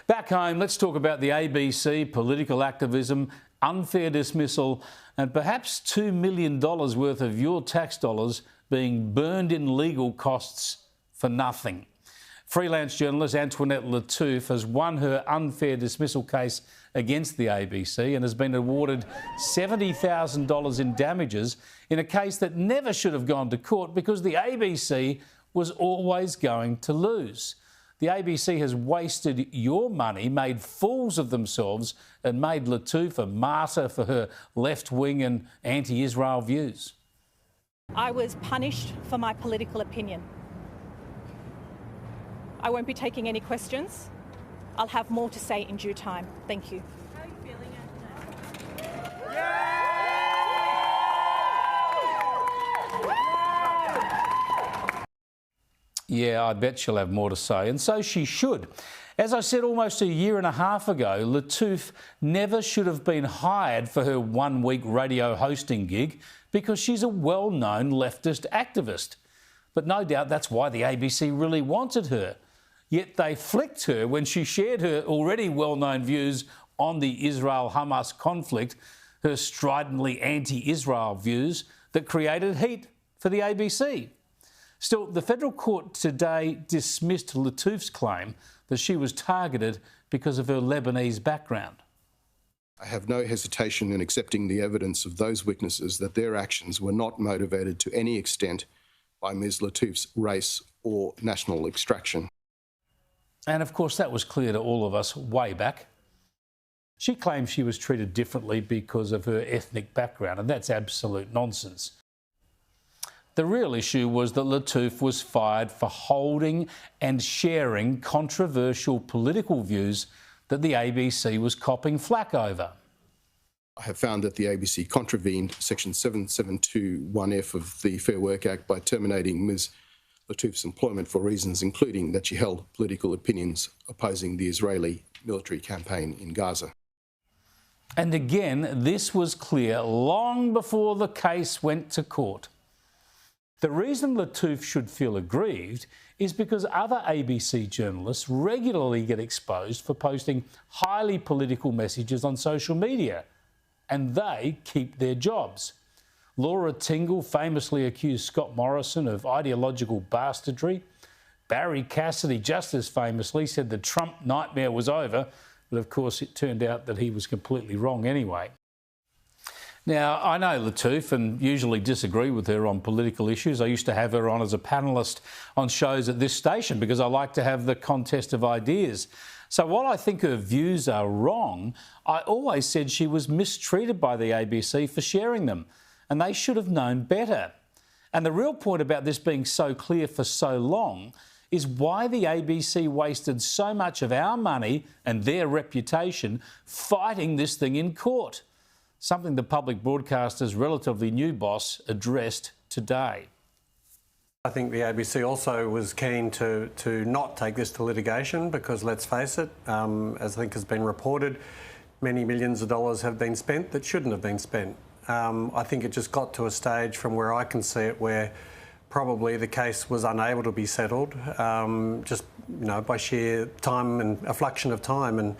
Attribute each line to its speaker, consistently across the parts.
Speaker 1: Back home, let's talk about the ABC, political activism, unfair dismissal, and perhaps $2 million worth of your tax dollars being burned in legal costs for nothing. Freelance journalist Antoinette Lattouf has won her unfair dismissal case against the ABC and has been awarded $70,000 in damages in a case that never should have gone to court because the ABC was always going to lose. The ABC has wasted your money, made fools of themselves, and made Lattouf a martyr for her left-wing and anti-Israel views.
Speaker 2: I was punished for my political opinion. I won't be taking any questions. I'll have more to say in due time. Thank you.
Speaker 3: How are you feeling, Antoinette?
Speaker 1: Yeah, I bet she'll have more to say, and so she should. As I said almost a year and a half ago, Lattouf never should have been hired for her one-week radio hosting gig because she's a well-known leftist activist. But no doubt that's why the ABC really wanted her. Yet they flicked her when she shared her already well-known views on the Israel-Hamas conflict, her stridently anti-Israel views that created heat for the ABC. Still, the federal court today dismissed Lattouf's claim that she was targeted because of her Lebanese background.
Speaker 4: I have no hesitation in accepting the evidence of those witnesses that their actions were not motivated to any extent by Ms. Lattouf's race or national extraction.
Speaker 1: And of course, that was clear to all of us way back. She claims she was treated differently because of her ethnic background, and that's absolute nonsense. The real issue was that Lattouf was fired for holding and sharing controversial political views that the ABC was copping flack over.
Speaker 4: I have found that the ABC contravened Section 7721F of the Fair Work Act by terminating Ms. Lattouf's employment for reasons including that she held political opinions opposing the Israeli military campaign in Gaza.
Speaker 1: And again, this was clear long before the case went to court. The reason Lattouf should feel aggrieved is because other ABC journalists regularly get exposed for posting highly political messages on social media, and they keep their jobs. Laura Tingle famously accused Scott Morrison of ideological bastardry. Barry Cassidy just as famously said the Trump nightmare was over, but of course it turned out that he was completely wrong anyway. Now, I know Lattouf and usually disagree with her on political issues. I used to have her on as a panellist on shows at this station because I like to have the contest of ideas. So while I think her views are wrong, I always said she was mistreated by the ABC for sharing them, and they should have known better. And the real point about this being so clear for so long is why the ABC wasted so much of our money and their reputation fighting this thing in court. Something the public broadcaster's relatively new boss addressed today.
Speaker 5: I think the ABC also was keen to not take this to litigation because, let's face it, as I think has been reported, many millions of dollars have been spent that shouldn't have been spent. I think it just got to a stage from where I can see it where probably the case was unable to be settled just by sheer time and affluction of time. And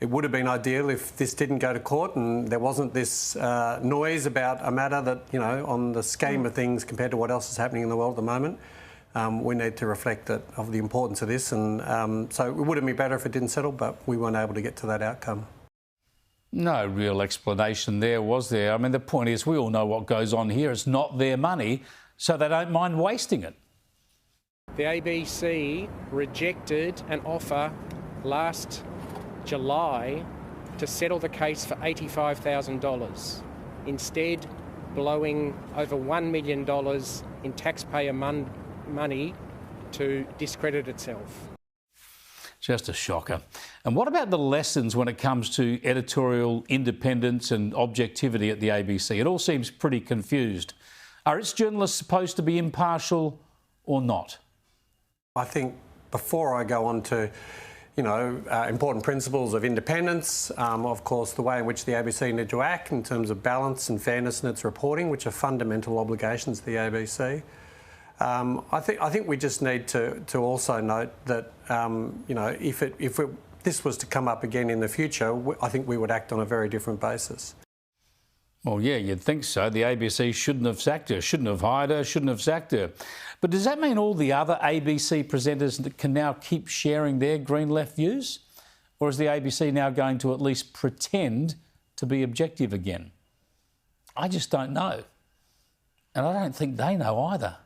Speaker 5: it would have been ideal if this didn't go to court and there wasn't this noise about a matter that, on the scheme of things compared to what else is happening in the world at the moment, we need to reflect of the importance of this. And so it would have been better if it didn't settle, but we weren't able to get to that outcome.
Speaker 1: No real explanation there, was there? I mean, the point is we all know what goes on here. It's not their money, so they don't mind wasting it.
Speaker 6: The ABC rejected an offer last July to settle the case for $85,000, instead blowing over $1 million in taxpayer money to discredit itself.
Speaker 1: Just a shocker. And what about the lessons when it comes to editorial independence and objectivity at the ABC? It all seems pretty confused. Are its journalists supposed to be impartial or not?
Speaker 5: I think before I go on to important principles of independence, of course, the way in which the ABC need to act in terms of balance and fairness in its reporting, which are fundamental obligations of the ABC. I think we just need to also note that if this was to come up again in the future, I think we would act on a very different basis.
Speaker 1: Well, yeah, you'd think so. The ABC shouldn't have sacked her, shouldn't have hired her, shouldn't have sacked her. But does that mean all the other ABC presenters can now keep sharing their Green Left views? Or is the ABC now going to at least pretend to be objective again? I just don't know. And I don't think they know either.